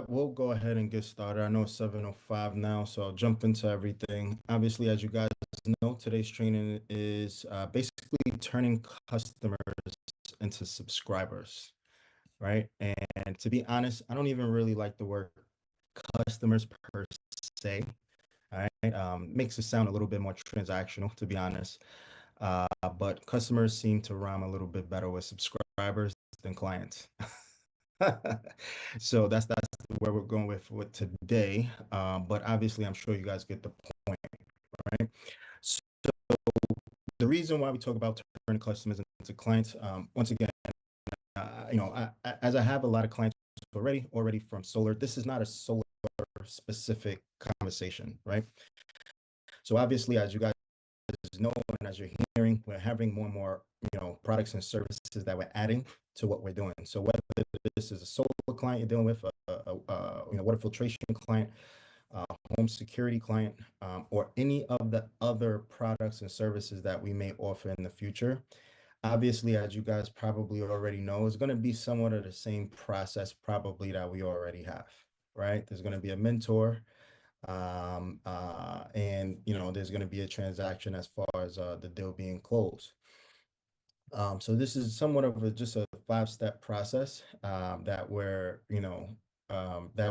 we'll go ahead and get started. I know it's 7:05 now, so I'll jump into everything. Obviously, as you guys know, today's training is basically turning customers into subscribers, right? And to be honest, I don't even really like the word customers per se. All right. Makes it sound a little bit more transactional, to be honest. But customers seem to rhyme a little bit better with subscribers than clients. So that's where we're going with today. But obviously, I'm sure you guys get the point, right? So the reason why we talk about turning customers into clients, once again, as I have a lot of clients already from solar, this is not a solar specific conversation, right? So obviously, as you guys know, and as you're hearing, we're having more and more, products and services that we're adding to what we're doing. So whether this is a solar client you're dealing with, water filtration client, home security client, or any of the other products and services that we may offer in the future. Obviously, as you guys probably already know, it's going to be somewhat of the same process probably that we already have, right? There's going to be a mentor, and there's going to be a transaction as far as the deal being closed. So this is somewhat of just a five-step process that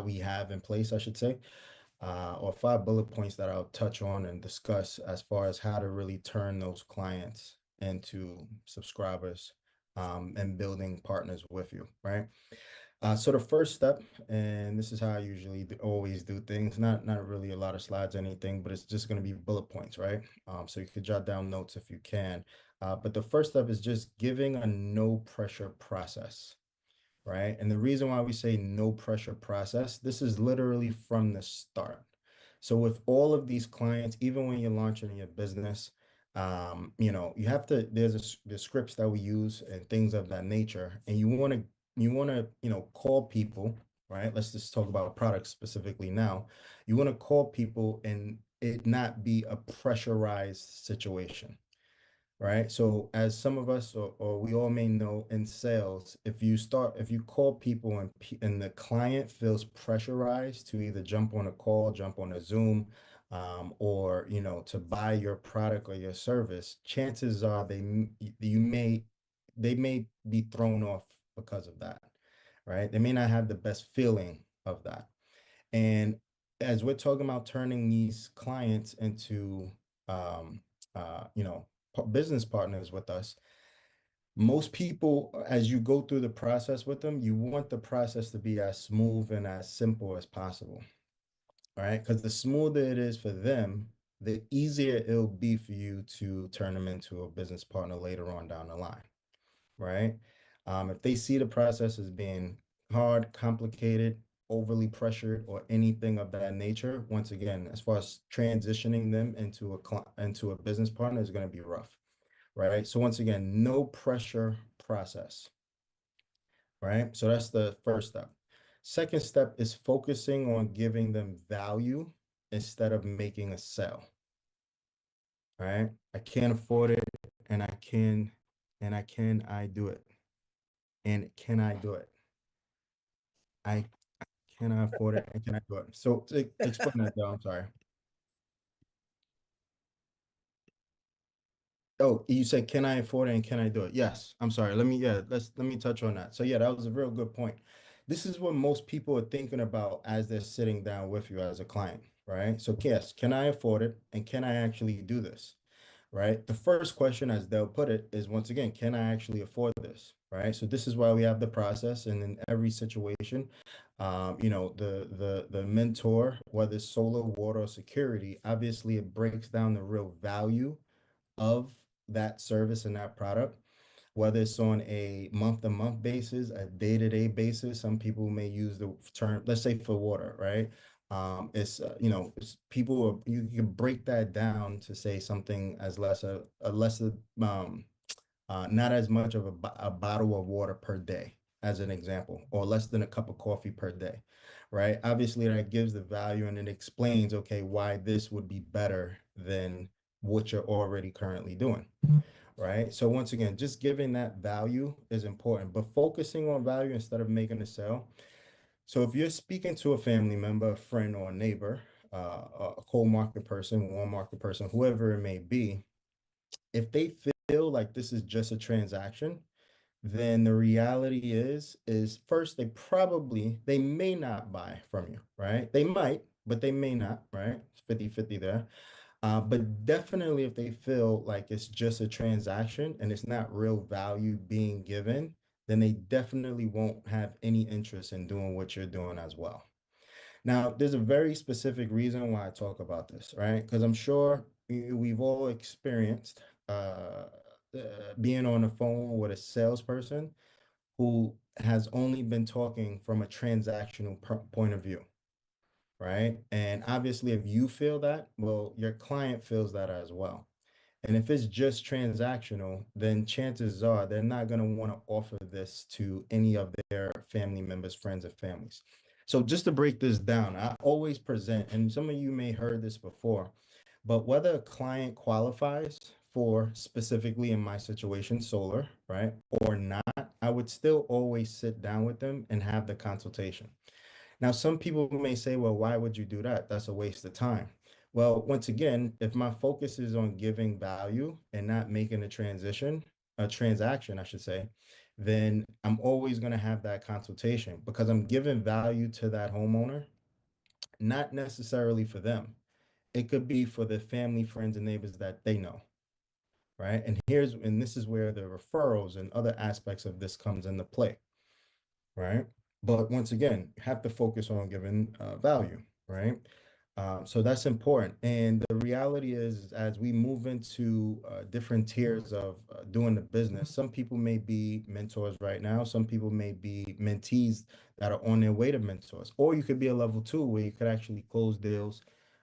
we have in place, I should say, or five bullet points that I'll touch on and discuss as far as how to really turn those clients into subscribers, and building partners with you, right? So the first step, and this is how I usually always do things, not really a lot of slides or anything, but it's just going to be bullet points, right? So you could jot down notes if you can. But the first step is just giving a no pressure process, right? And the reason why we say no pressure process, this is literally from the start. So with all of these clients, even when you're launching your business, you have to, the scripts that we use and things of that nature, and you want to call people, right? Let's just talk about products specifically now. You want to call people and it not be a pressurized situation, right? So as some of us or we all may know in sales, if you call people and the client feels pressurized to either jump on a call, jump on a Zoom, or to buy your product or your service, chances are they may be thrown off because of that, right? They may not have the best feeling of that. And as we're talking about turning these clients into um, business partners with us, most people, as you go through the process with them, you want the process to be as smooth and as simple as possible. All right. Because the smoother it is for them, the easier it'll be for you to turn them into a business partner later on down the line. Right. If they see the process as being hard, complicated, overly pressured, or anything of that nature, once again, as far as transitioning them into a business partner is going to be rough, right? So once again, no pressure process, right? So that's the first step. Second step is focusing on giving them value instead of making a sale, right? I can't afford it, and I do it. And can I do it? I can I afford it, and can I do it? So to explain that though, I'm sorry. Oh, you said, can I afford it and can I do it? Yes. I'm sorry. Let me touch on that. So yeah, that was a real good point. This is what most people are thinking about as they're sitting down with you as a client, right? So yes, can I afford it and can I actually do this? Right? The first question, as they'll put it, is once again, can I actually afford this? Right? So this is why we have the process, and in every situation, the mentor, whether it's solar, water, or security, obviously it breaks down the real value of that service and that product, whether it's on a month-to-month basis, a day-to-day basis. Some people may use the term, let's say for water, right? It's people you can break that down to say something as lesser, not as much of a bottle of water per day, as an example, or less than a cup of coffee per day, right? Obviously, that gives the value and it explains, okay, why this would be better than what you're already currently doing, right? So once again, just giving that value is important, but focusing on value instead of making a sale. So if you're speaking to a family member, a friend, or a neighbor, a cold market person, warm market person, whoever it may be, if they feel like this is just a transaction, then the reality is first they may not buy from you, right? They might, but they may not, right? It's 50-50 there. But definitely if they feel like it's just a transaction and it's not real value being given, then they definitely won't have any interest in doing what you're doing as well. Now, there's a very specific reason why I talk about this, right? Because I'm sure we've all experienced being on the phone with a salesperson who has only been talking from a transactional point of view, right? And obviously, if you feel that, well, your client feels that as well. And if it's just transactional, then chances are they're not going to want to offer this to any of their family members, friends, and families. So just to break this down, I always present, and some of you may heard this before, but whether a client qualifies for specifically in my situation, solar, right, or not, I would still always sit down with them and have the consultation. Now, some people may say, well, why would you do that? That's a waste of time. Well, once again, if my focus is on giving value and not making a transaction, I should say, then I'm always going to have that consultation because I'm giving value to that homeowner, not necessarily for them. It could be for the family, friends, and neighbors that they know, right? And this is where the referrals and other aspects of this comes into play, right? But once again, you have to focus on giving value, right? So that's important. And the reality is, as we move into different tiers of doing the business, some people may be mentors right now. Some people may be mentees that are on their way to mentors, or you could be a level two where you could actually close deals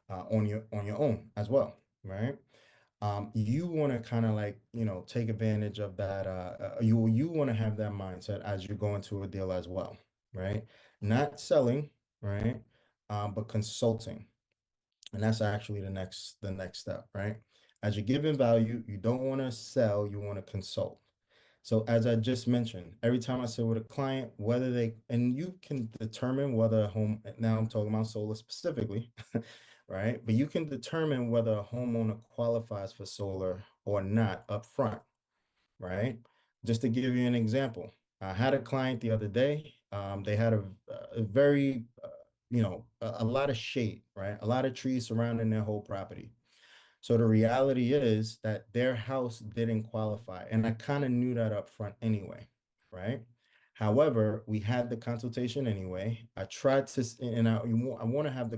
on your own as well, right? You want to kind of like, take advantage of that. You want to have that mindset as you're going to a deal as well, right? Not selling, right? But consulting. And that's actually the next step, right? As you're giving value, you don't want to sell, you want to consult. So as I just mentioned, every time I sit with a client, and you can determine whether a home, now I'm talking about solar specifically, right? But you can determine whether a homeowner qualifies for solar or not upfront, right? Just to give you an example, I had a client the other day. They had a very, a lot of shade, right? A lot of trees surrounding their whole property. So the reality is that their house didn't qualify, and I kind of knew that up front anyway, right? However, we had the consultation anyway. I tried to, and I want to have the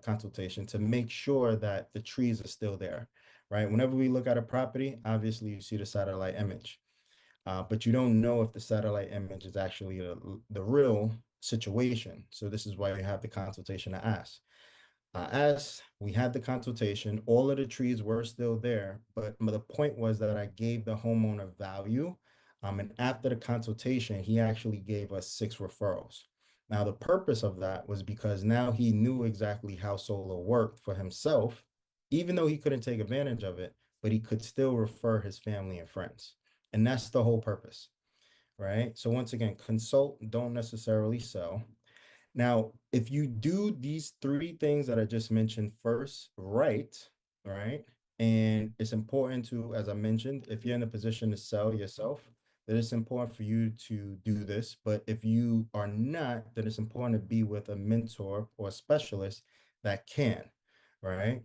consultation to make sure that the trees are still there, right? Whenever we look at a property, obviously you see the satellite image, but you don't know if the satellite image is actually the real situation. So this is why you have the consultation to ask. As we had the consultation, all of the trees were still there, but the point was that I gave the homeowner value. And after the consultation, he actually gave us 6 referrals. Now, the purpose of that was because now he knew exactly how solar worked for himself, even though he couldn't take advantage of it, but he could still refer his family and friends. And that's the whole purpose, right? So once again, consult, don't necessarily sell. Now, if you do these 3 things that I just mentioned first, right, and it's important to, as I mentioned, if you're in a position to sell yourself, then it's important for you to do this. But if you are not, then it's important to be with a mentor or a specialist that can, right?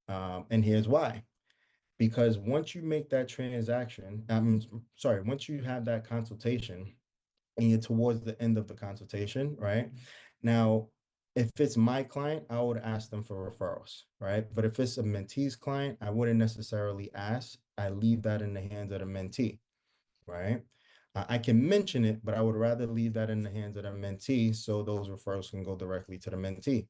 And here's why. Because once you make that transaction, sorry, once you have that consultation, and you're towards the end of the consultation, right? Now, if it's my client, I would ask them for referrals, right? But if it's a mentee's client, I wouldn't necessarily ask. I leave that in the hands of the mentee, right? I can mention it, but I would rather leave that in the hands of the mentee so those referrals can go directly to the mentee,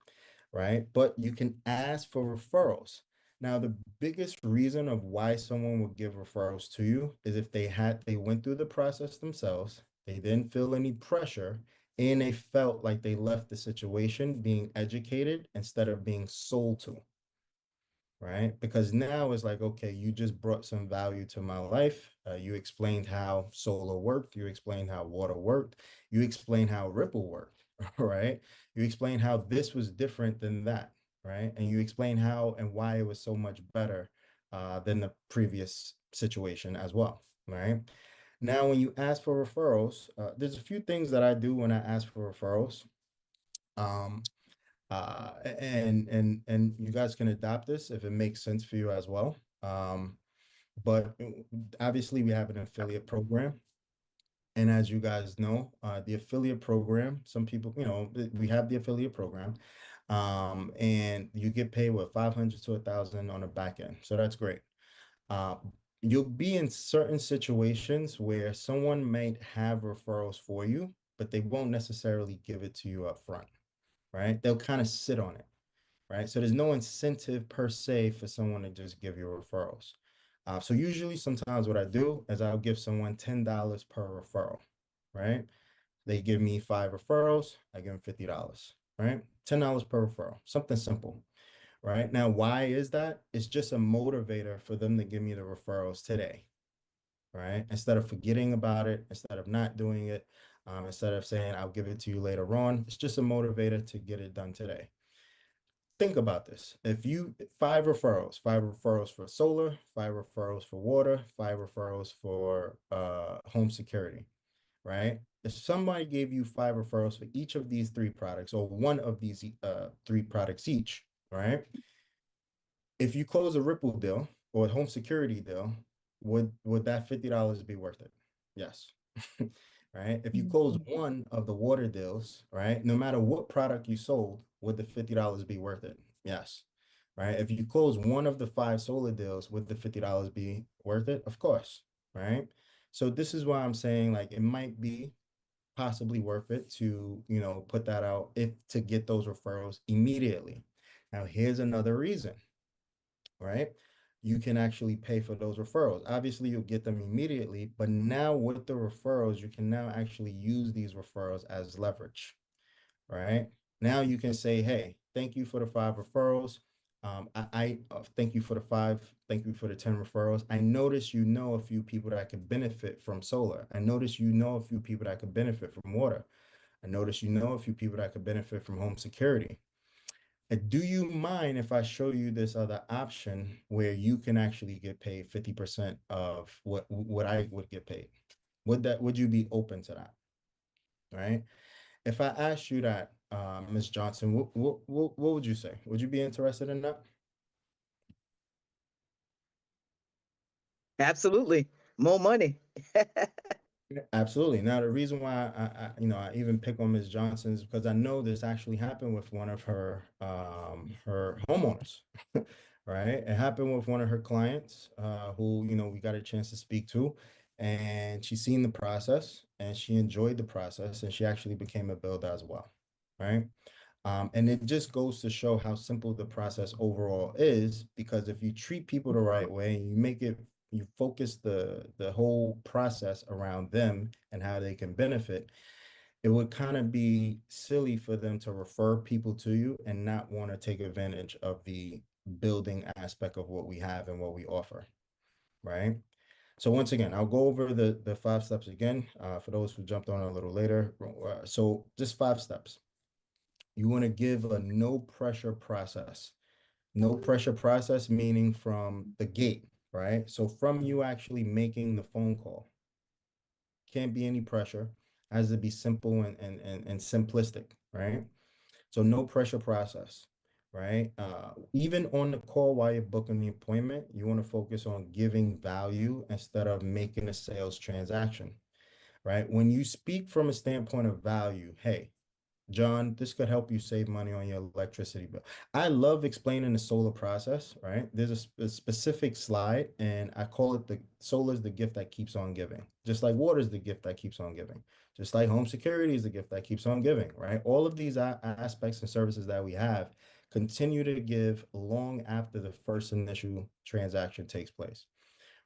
right? But you can ask for referrals. Now, the biggest reason of why someone would give referrals to you is if they went through the process themselves, they didn't feel any pressure, and they felt like they left the situation being educated instead of being sold to, right? Because now it's like, okay, you just brought some value to my life. You explained how solar worked. You explained how water worked. You explained how Ripple worked, right? You explain how this was different than that, right? And you explain how and why it was so much better than the previous situation as well, right? Now, when you ask for referrals, there's a few things that I do when I ask for referrals. Um, and you guys can adopt this if it makes sense for you as well. But obviously, we have an affiliate program. And as you guys know, the affiliate program, some people, we have the affiliate program, and you get paid with 500 to 1,000 on the back end. So that's great. Uh, you'll be in certain situations where someone might have referrals for you, but they won't necessarily give it to you up front, right? They'll kind of sit on it, right? So there's no incentive per se for someone to just give you referrals. So usually sometimes what I do is I'll give someone $10 per referral, right? They give me 5 referrals, I give them $50, right? $10 per referral, something simple, right? Now, why is that? It's just a motivator for them to give me the referrals today, right? Instead of forgetting about it, instead of not doing it, instead of saying I'll give it to you later on, it's just a motivator to get it done today. Think about this. If you 5 referrals for solar, 5 referrals for water, 5 referrals for home security, right? If somebody gave you 5 referrals for each of these 3 products or one of these 3 products each, right? If you close a Ripple deal or a home security deal, would that $50 be worth it? Yes. Right? If you close one of the water deals, right? No matter what product you sold, would the $50 be worth it? Yes. Right? If you close one of the 5 solar deals, would the $50 be worth it? Of course. Right? So this is why I'm saying like it might be possibly worth it to, put that out if to get those referrals immediately. Now, here's another reason, right? You can actually pay for those referrals. Obviously, you'll get them immediately, but now with the referrals, you can now actually use these referrals as leverage, right? Now you can say, hey, thank you for the 5 referrals. I thank you for the 5, thank you for the 10 referrals. I notice you know a few people that could benefit from solar. I notice you know a few people that could benefit from water. I notice you know a few people that could benefit from home security. Do you mind if I show you this other option where you can actually get paid 50% of what I would get paid? Would you be open to that? Right? If I asked you that, Ms. Johnson, what would you say? Would you be interested in that? Absolutely. More money. Yeah, absolutely. Now, the reason why I even pick on Ms. Johnson is because I know this actually happened with one of her homeowners, right? It happened with one of her clients, who, we got a chance to speak to, and she seen the process and she enjoyed the process and she actually became a builder as well, right? And it just goes to show how simple the process overall is, because if you treat people the right way and you focus the whole process around them and how they can benefit, it would kind of be silly for them to refer people to you and not want to take advantage of the building aspect of what we have and what we offer, right? So once again, I'll go over the 5 steps again, for those who jumped on a little later. So just 5 steps. You want to give a no pressure process. No pressure process meaning from the gate, right? So from you actually making the phone call, can't be any pressure, has to be simple and simplistic, right? So no pressure process, right? Even on the call while you're booking the appointment, you want to focus on giving value instead of making a sales transaction, right? When you speak from a standpoint of value, hey, John, this could help you save money on your electricity bill. I love explaining the solar process, right? There's a specific slide, and I call it the solar is the gift that keeps on giving. Just like water is the gift that keeps on giving. Just like home security is the gift that keeps on giving, right? All of these aspects and services that we have continue to give long after the first initial transaction takes place,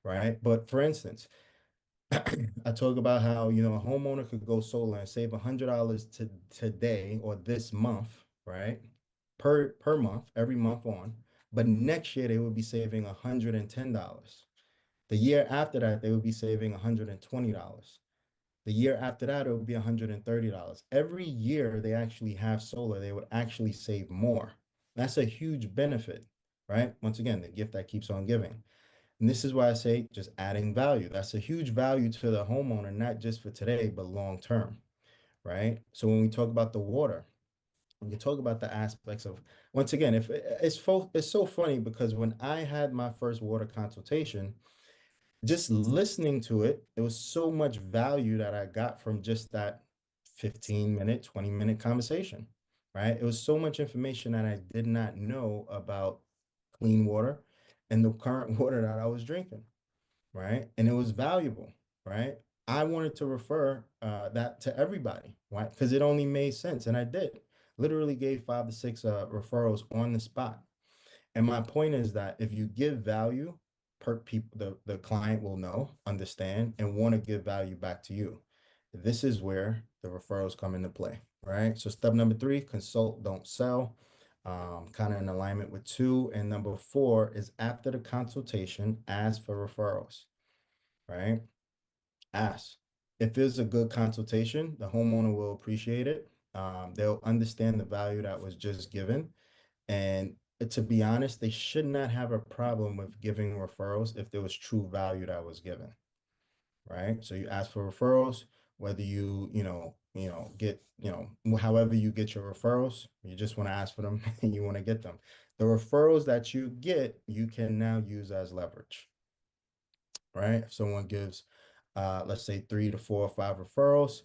right? But for instance, I talk about how, a homeowner could go solar and save $100 to today or this month, right? Per month, every month on. But next year they would be saving $110. The year after that, they would be saving $120. The year after that, it would be $130. Every year they actually have solar, they would actually save more. That's a huge benefit, right? Once again, the gift that keeps on giving. And this is why I say just adding value. That's a huge value to the homeowner, not just for today, but long term, right? So when we talk about the water, we can talk about the aspects of, once again, if it's so funny because when I had my first water consultation, just listening to it, there was so much value that I got from just that 15-minute, 20-minute conversation, right? It was so much information that I did not know about clean water and the current water that I was drinking, right? And it was valuable, right? I wanted to refer that to everybody, right? Because it only made sense, and I did. Literally gave 5 to 6 referrals on the spot. And my point is that if you give value, per people, the client will know, understand, and want to give value back to you. This is where the referrals come into play, right? So step number 3, consult, don't sell. Kind of in alignment with 2. And number 4 is after the consultation, ask for referrals, right? Ask. If it's a good consultation, the homeowner will appreciate it. They'll understand the value that was just given. And to be honest, they should not have a problem with giving referrals if there was true value that was given, right? So you ask for referrals, whether get, however you get your referrals, you just want to ask for them and you want to get them. The referrals that you get, you can now use as leverage, right? If someone gives, let's say 3 to 4 or 5 referrals,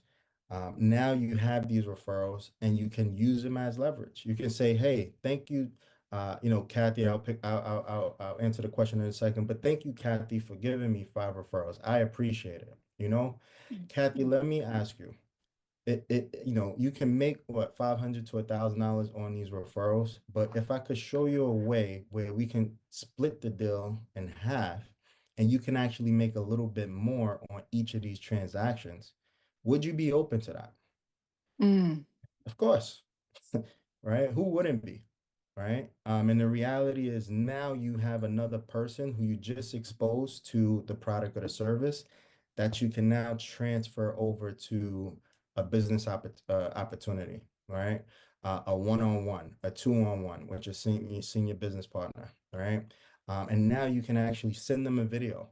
now you have these referrals and you can use them as leverage. You can say, hey, thank you, Kathy, I'll answer the question in a second, but thank you, Kathy, for giving me 5 referrals. I appreciate it. Kathy, let me ask you, you can make what, $500 to $1,000 on these referrals, but if I could show you a way where we can split the deal in half and you can actually make a little bit more on each of these transactions, would you be open to that? Mm, Of course, right? Who wouldn't be, right? And the reality is now you have another person who you just exposed to the product or the service that you can now transfer over to a business opportunity, right? A one-on-one, a two-on-one, which is senior business partner, right? And now you can actually send them a video,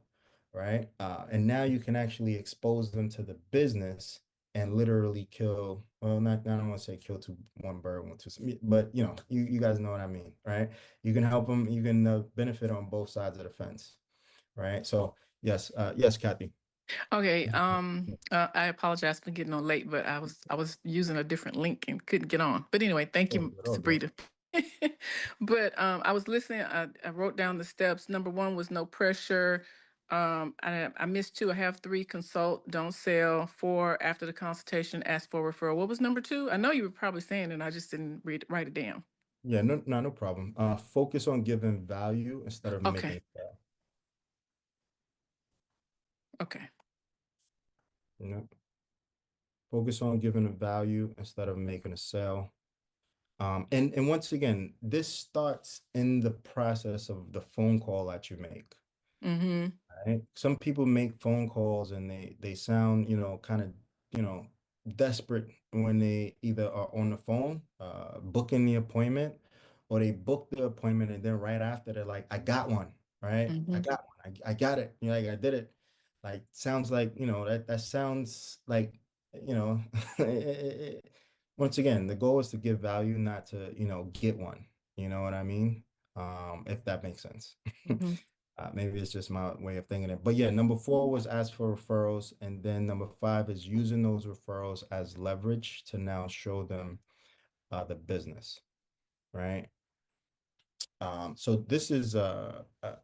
right? And now you can actually expose them to the business and literally kill, well, not, I don't want to say kill one bird with two, but you guys know what I mean, right? You can help them, you can benefit on both sides of the fence, right? So yes, yes, Kathy. okay. I apologize for getting on late, but I was using a different link and couldn't get on. But anyway, thank you, All good. Sabrina. But I was listening. I wrote down the steps. Number 1 was no pressure. I missed 2. I have 3, consult, don't sell. 4, after the consultation, ask for referral. What was number 2? I know you were probably saying, and I just didn't write it down. Yeah, no problem. Focus on giving value instead of making Okay. a sale. Okay. Focus on giving a value instead of making a sale. And once again, this starts in the process of the phone call that you make. Mm-hmm. Right? Some people make phone calls and they sound, kind of, desperate when they either are on the phone, booking the appointment, or they book the appointment and then right after they're like, I got one, right? I Mm-hmm. got one. I got it. Like I did it. Like sounds like, that sounds like, you know, once again, the goal is to give value, not to, get one. You know what I mean? If that makes sense. Mm-hmm. Maybe it's just my way of thinking it. But yeah, number 4 was ask for referrals. And then number 5 is using those referrals as leverage to now show them the business, right? So this is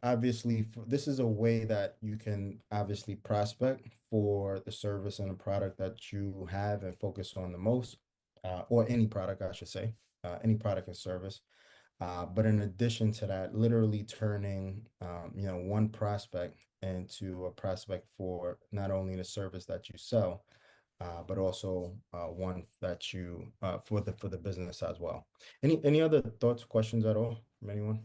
obviously, this is a way that you can obviously prospect for the service and the product that you have and focus on the most, or any product, I should say, any product and service. But in addition to that, literally turning, one prospect into a prospect for not only the service that you sell, but also one that you for the business as well. Any other thoughts, questions at all from anyone?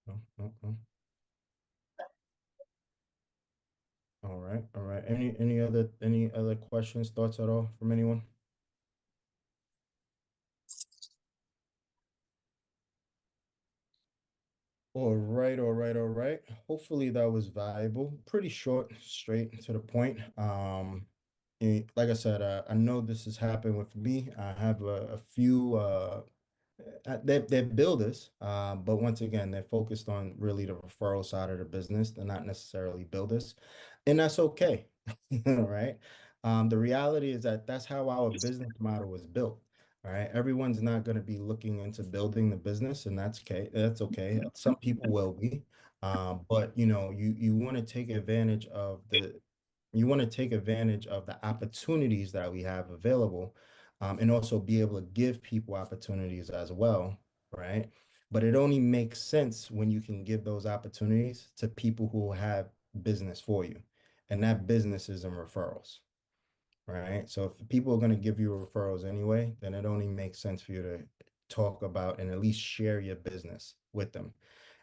No, no, no. All right, all right. Any other questions, thoughts at all from anyone? All right, all right, all right. Hopefully that was valuable. Pretty short, straight to the point. Like I said, I know this has happened with me. I have a few they're builders, but once again, they're focused on really the referral side of the business. They're not necessarily builders, and that's okay, right? The reality is that that's how our business model was built. All right, everyone's not going to be looking into building the business, and that's okay. That's okay. Some people will be, but you want to take advantage of the opportunities that we have available, and also be able to give people opportunities as well, right? But it only makes sense when you can give those opportunities to people who have business for you, and that business is in referrals, right? So if people are going to give you referrals anyway, then it only makes sense for you to talk about and at least share your business with them.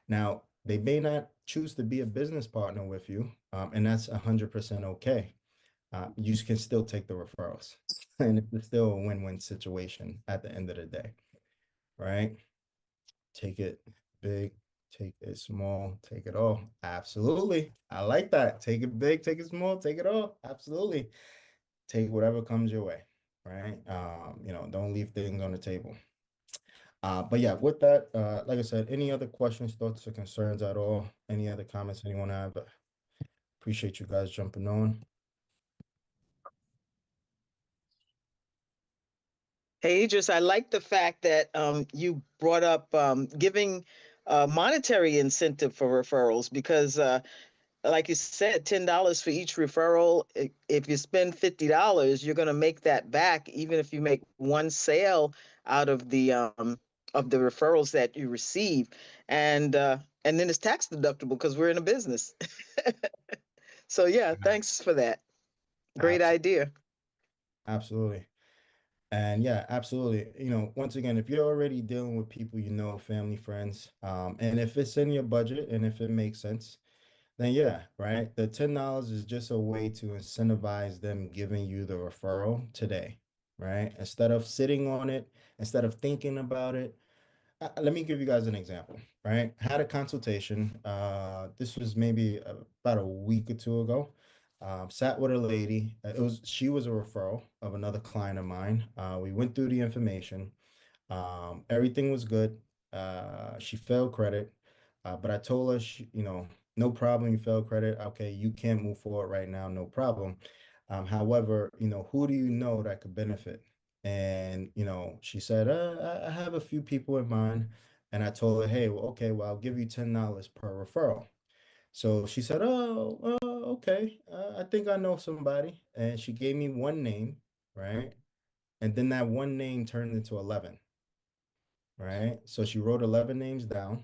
Now, they may not choose to be a business partner with you, and that's 100% okay. You can still take the referrals, and it's still a win-win situation at the end of the day, right? Take it big, take it small, take it all. Absolutely. I like that. Take it big, take it small, take it all. Absolutely. Take whatever comes your way, right? Don't leave things on the table. But yeah, with that, like I said, any other questions, thoughts, or concerns at all? Any other comments anyone have? Appreciate you guys jumping on. Hey, Idris, I like the fact that you brought up giving monetary incentive for referrals because, like you said, $10 for each referral. If you spend $50, you're going to make that back, even if you make one sale out of the referrals that you receive, and then it's tax deductible because we're in a business. So yeah, thanks for that. Great Absolutely. idea. Absolutely. And yeah, absolutely. Once again, if you're already dealing with people, family, friends, and if it's in your budget and if it makes sense, then yeah, right. The $10 is just a way to incentivize them giving you the referral today, right? Instead of sitting on it, instead of thinking about it. Let me give you guys an example, right? Had a consultation. This was maybe about a week or two ago. Sat with a lady. She was a referral of another client of mine. We went through the information. Everything was good. She failed credit, but I told her, no problem. You failed credit. Okay, you can't move forward right now. No problem. However, who do you know that could benefit? And she said, I have a few people in mind. And I told her, hey, well, okay, well, I'll give you $10 per referral. So she said, oh, okay, I think I know somebody. And she gave me one name, right? And then that one name turned into 11, right? So she wrote 11 names down,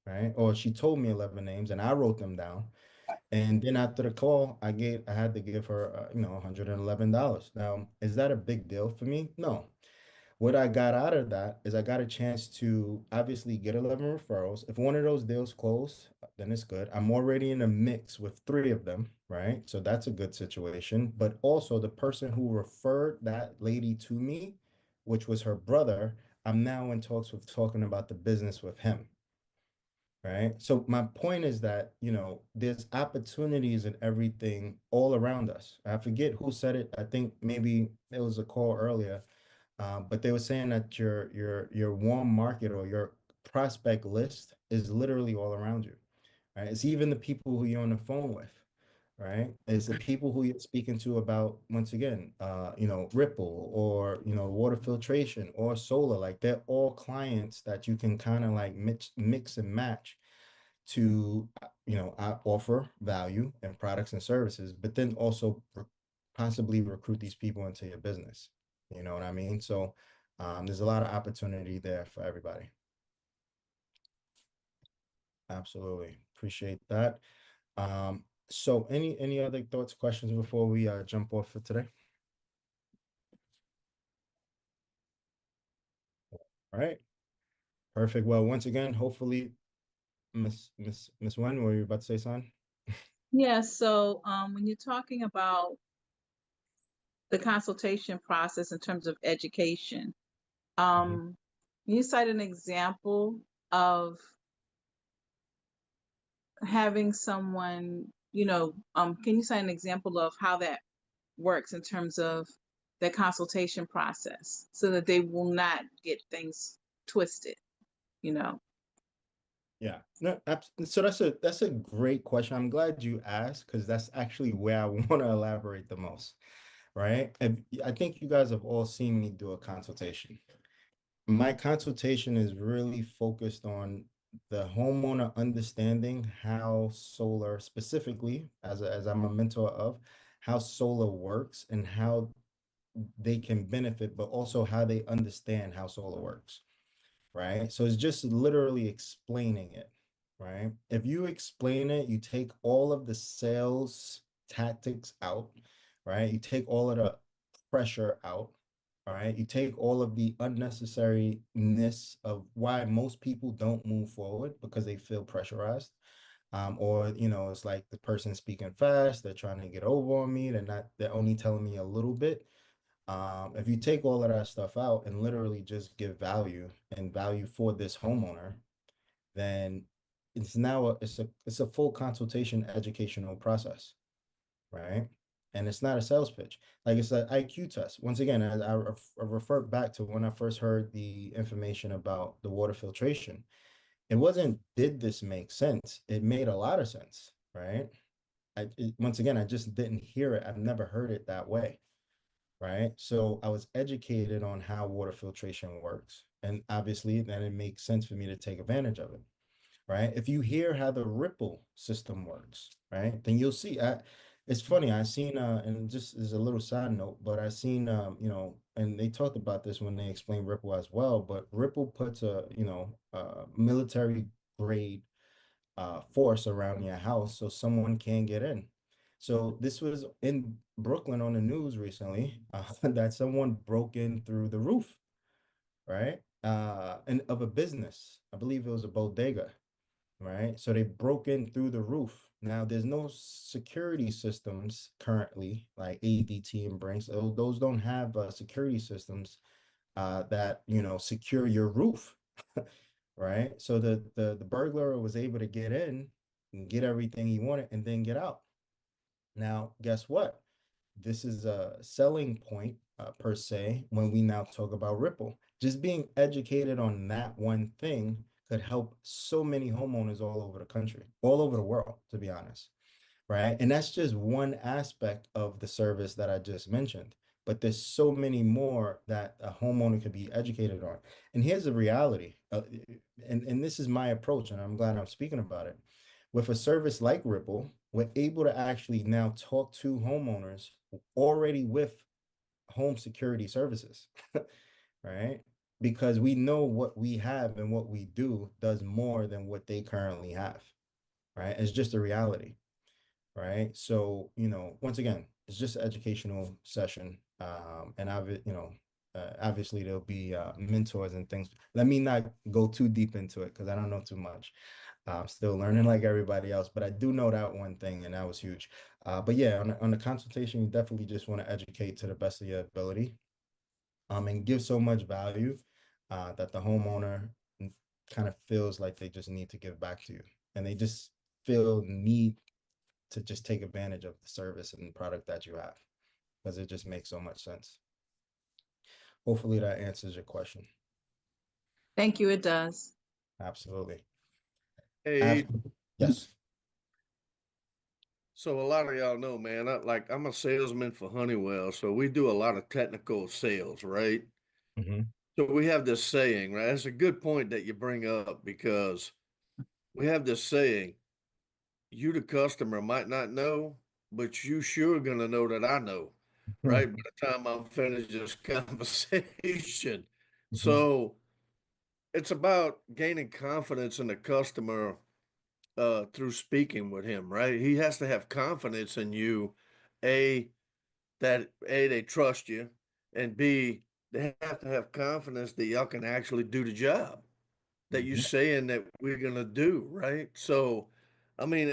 right? Or she told me 11 names and I wrote them down. And then after the call, I had to give her, $111. Now, is that a big deal for me? No. What I got out of that is I got a chance to obviously get 11 referrals. If one of those deals close, then it's good. I'm already in a mix with three of them, right? So that's a good situation. But also the person who referred that lady to me, which was her brother, I'm now in talks with talking about the business with him. Right. So my point is that, there's opportunities and everything all around us. I forget who said it. I think maybe it was a call earlier, but they were saying that your warm market or your prospect list is literally all around you, right? It's even the people who you're on the phone with, right? It's the people who you're speaking to about, once again, Ripple or, water filtration or solar. Like they're all clients that you can kind of like mix and match to, offer value and products and services, but then also possibly recruit these people into your business. You know what I mean? So there's a lot of opportunity there for everybody. Absolutely. Appreciate that. So any other thoughts, questions before we jump off for today? All right. Perfect. Well, once again, hopefully, Miss Wen, were you about to say something? Yeah, so when you're talking about the consultation process in terms of education, Mhm. you cite an example of having someone, can you cite an example of how that works in terms of the consultation process so that they will not get things twisted, you know? Yeah, no, so that's a great question. I'm glad you asked because that's actually where I want to elaborate the most, right? And I think you guys have all seen me do a consultation. My consultation is really focused on the homeowner understanding how solar, specifically as I'm a mentor of, how solar works and how they can benefit, but also how they understand how solar works, right? So it's just literally explaining it, right? If you explain it, you take all of the sales tactics out, right? You take all of the pressure out, all right? You take all of the unnecessariness of why most people don't move forward because they feel pressurized. Or it's like the person speaking fast, they're trying to get over on me, they're only telling me a little bit. If you take all of that stuff out and literally just give value and value for this homeowner, then it's a full consultation educational process, right? And it's not a sales pitch. Like it's an IQ test. Once again, I refer back to when I first heard the information about the water filtration. It wasn't, did this make sense? It made a lot of sense, right? Once again, I just didn't hear it. I've never heard it that way, right? So I was educated on how water filtration works. And obviously, then it makes sense for me to take advantage of it, right? If you hear how the ripple system works, right, then you'll see. It's funny. I seen, and just as a little side note, but I seen, and they talked about this when they explained Ripple as well. But Ripple puts military grade force around your house so someone can get in. So this was in Brooklyn on the news recently, that someone broke in through the roof, right? And of a business. I believe it was a bodega, right? So they broke in through the roof. Now there's no security systems currently, like ADT and Brinks. Those don't have security systems that secure your roof, right? So the burglar was able to get in and get everything he wanted and then get out. Now, guess what? This is a selling point per se when we now talk about Ripple. Just being educated on that one thing could help so many homeowners all over the country, all over the world, to be honest, right? And that's just one aspect of the service that I just mentioned. But there's so many more that a homeowner could be educated on. And here's the reality, and this is my approach, and I'm glad I'm speaking about it. With a service like Ripple, we're able to actually now talk to homeowners already with home security services, right? Because we know what we have and what we do does more than what they currently have, right? It's just a reality, right? So, once again, it's just an educational session. And obviously there'll be mentors and things. Let me not go too deep into it because I don't know too much. I'm still learning like everybody else, but I do know that one thing, and that was huge. But yeah, on the consultation, you definitely just want to educate to the best of your ability, and give so much value that the homeowner kind of feels like they just need to give back to you, and they just feel need to just take advantage of the service and product that you have because it just makes so much sense. Hopefully that answers your question. Thank you, it does. Absolutely. Hey, Yes. so a lot of y'all know, man, I'm a salesman for Honeywell, so we do a lot of technical sales, right? Mhm. So we have this saying, right? It's a good point that you bring up because we have this saying, you the customer might not know, but you sure gonna know that I know, right? By the time I'm finished this conversation. Mhm. So it's about gaining confidence in the customer through speaking with him, right? He has to have confidence in you, A, that A, they trust you, and B, they have to have confidence that y'all can actually do the job that you're Mhm. saying that we're gonna do, right? So, I mean,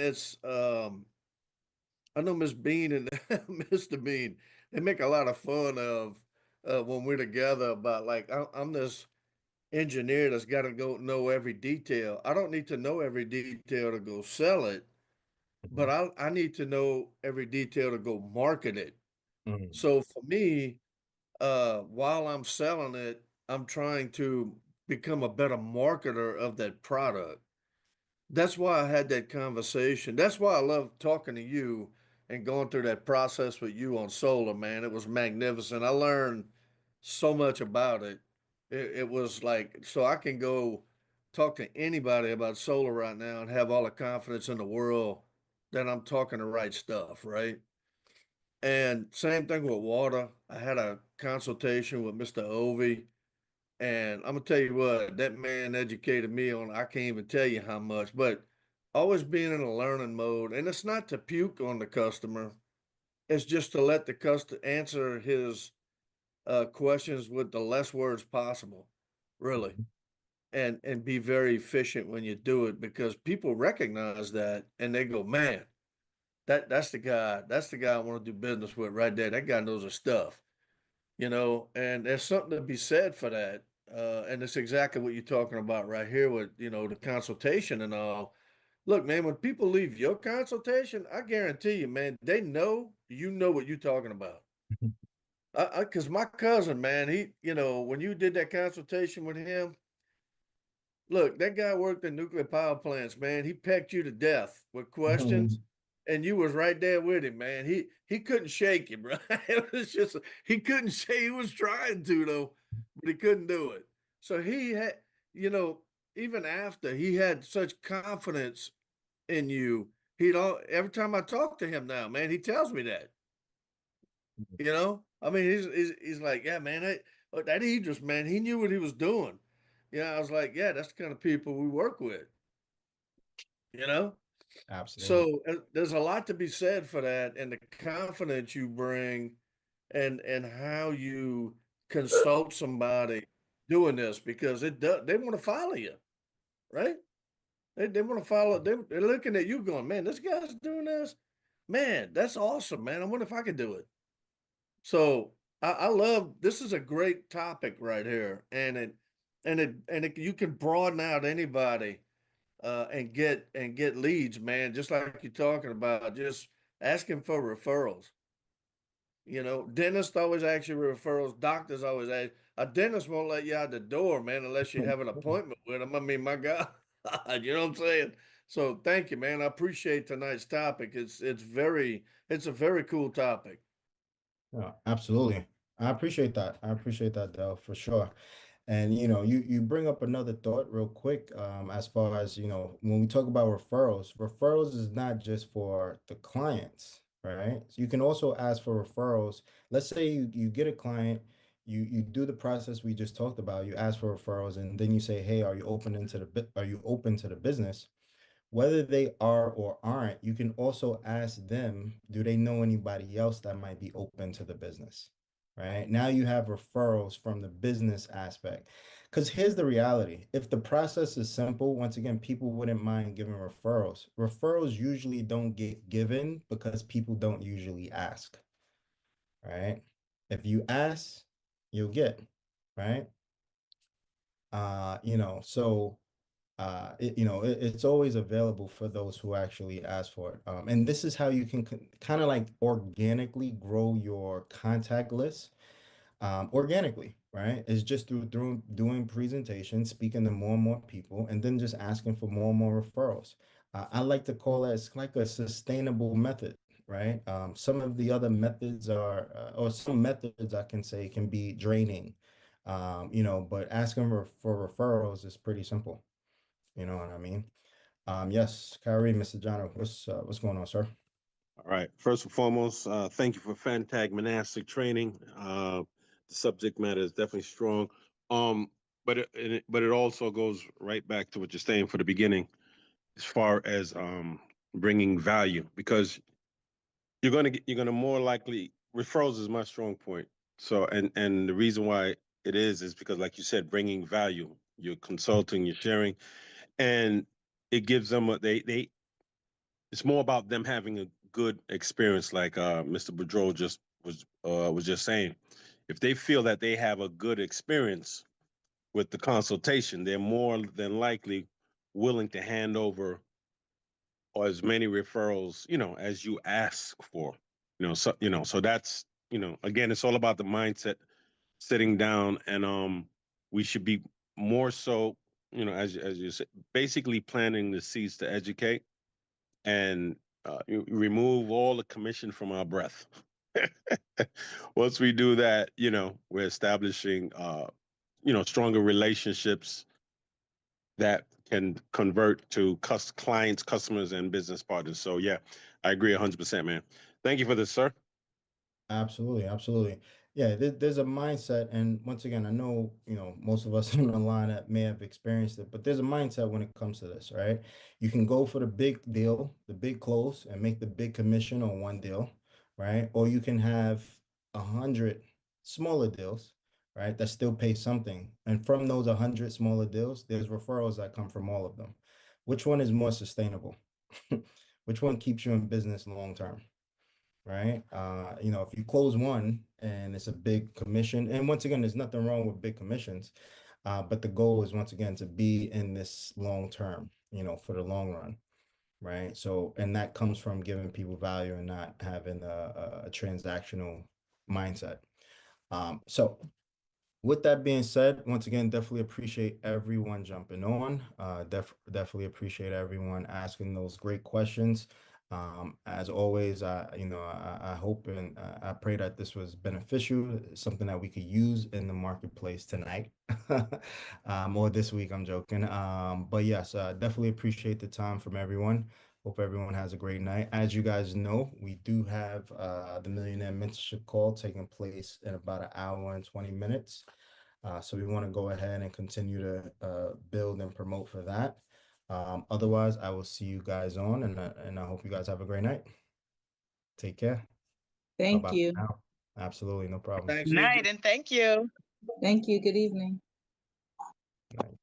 I know Miss Bean and Mr. Bean, they make a lot of fun of when we're together about like I'm this engineer that's got to go know every detail. I don't need to know every detail to go sell it, but I need to know every detail to go market it. Mhm. So for me, while I'm selling it, I'm trying to become a better marketer of that product. That's why I had that conversation. That's why I love talking to you and going through that process with you on solar, man. It was magnificent. I learned so much about it. It was like, so I can go talk to anybody about solar right now and have all the confidence in the world that I'm talking the right stuff, right? And same thing with water. I had a consultation with Mr. Ovey, and I'm gonna tell you what, that man educated me on, I can't even tell you how much, but always being in a learning mode. And it's not to puke on the customer, it's just to let the customer answer his questions with the less words possible, really. And be very efficient when you do it because people recognize that and they go, man, that's the guy I want to do business with right there. That guy knows his stuff, you know, and there's something to be said for that. And it's exactly what you're talking about right here with, you know, the consultation and all. Look, man, when people leave your consultation, I guarantee you, man, they know you know what you're talking about. Cause my cousin, man, he, you know, when you did that consultation with him, look, that guy worked in nuclear power plants, man. He pecked you to death with questions, and you was right there with him, man. He couldn't shake you, bro. It was just he couldn't say he was trying to though, but he couldn't do it. So he had, you know, even after he had such confidence in you, he'd all every time I talk to him now, man, he tells me that. You know, I mean, he's like, yeah, man, that Idris, man, he knew what he was doing. Yeah, I was like, yeah, that's the kind of people we work with. You know, Absolutely. so there's a lot to be said for that, and the confidence you bring, and how you consult somebody doing this because it does. They want to follow you, right? They want to follow. They're looking at you, going, man, this guy's doing this. Man, that's awesome, man. I wonder if I could do it. So I love this is a great topic right here, and you can broaden out anybody and get leads, man. Just like you're talking about, just asking for referrals. You know, dentists always ask you referrals. Doctors always ask. A dentist won't let you out the door, man, unless you have an appointment with them. I mean, my God, you know what I'm saying? So thank you, man. I appreciate tonight's topic. It's a very cool topic. Yeah, absolutely. I appreciate that. I appreciate that, Dell, for sure. And you bring up another thought real quick, as far as, when we talk about referrals, referrals is not just for the clients, right? So you can also ask for referrals. Let's say you get a client, you do the process we just talked about, you ask for referrals, and then you say, hey, are you open to the business? Whether they are or aren't, you can also ask them, do they know anybody else that might be open to the business? Right? Now you have referrals from the business aspect. Because here's the reality. If the process is simple, once again, people wouldn't mind giving referrals. Referrals usually don't get given because people don't usually ask, right? If you ask, you'll get, right? So it's always available for those who actually ask for it. And this is how you can kind of like organically grow your contact list, organically, right? It's just through doing presentations, speaking to more and more people, and then just asking for more and more referrals. I like to call it, it's like a sustainable method, right? Some of the other methods are, or some methods I can say can be draining, but asking for referrals is pretty simple. You know what I mean? Yes, Kyrie, Mr. John, what's going on, sir? All right. First and foremost, thank you for Fantag Monastic training. The subject matter is definitely strong. But it also goes right back to what you're saying for the beginning, as far as bringing value, because you're gonna more likely referrals is my strong point. So and the reason why it is because like you said, bringing value. You're consulting, you're sharing, and it gives them it's more about them having a good experience, like Mr. Boudreau was just saying, if they feel that they have a good experience with the consultation, they're more than likely willing to hand over or as many referrals, as you ask for. So that's, again, it's all about the mindset, sitting down, and we should be more so, as you said, basically planting the seeds to educate, and you remove all the commission from our breath. Once we do that, we're establishing stronger relationships that can convert to clients, customers, and business partners. So yeah, I agree 100%, man. Thank you for this, sir. Absolutely, absolutely. Yeah, there's a mindset, and once again, I know, most of us on the line that may have experienced it, but there's a mindset when it comes to this, right? You can go for the big deal, the big close, and make the big commission on one deal, right? Or you can have 100 smaller deals, right? That still pay something. And from those 100 smaller deals, there's referrals that come from all of them. Which one is more sustainable? Which one keeps you in business long term? Right? If you close one and it's a big commission, and once again, there's nothing wrong with big commissions, but the goal is once again to be in this long term, for the long run, right? So, and that comes from giving people value and not having a transactional mindset. So with that being said, once again, definitely appreciate everyone jumping on. Definitely appreciate everyone asking those great questions. As always, I hope and I pray that this was beneficial, something that we could use in the marketplace tonight, or this week. I'm joking. But yes, definitely appreciate the time from everyone. Hope everyone has a great night. As you guys know, we do have the Millionaire Mentorship Call taking place in about an hour and 20 minutes. So we want to go ahead and continue to build and promote for that. Otherwise, I will see you guys on, and I hope you guys have a great night. Take care. Thank Bye-bye for you. now. Absolutely, no problem. Thanks, Night, Idris. and thank you. Thank you. Good evening. Good night.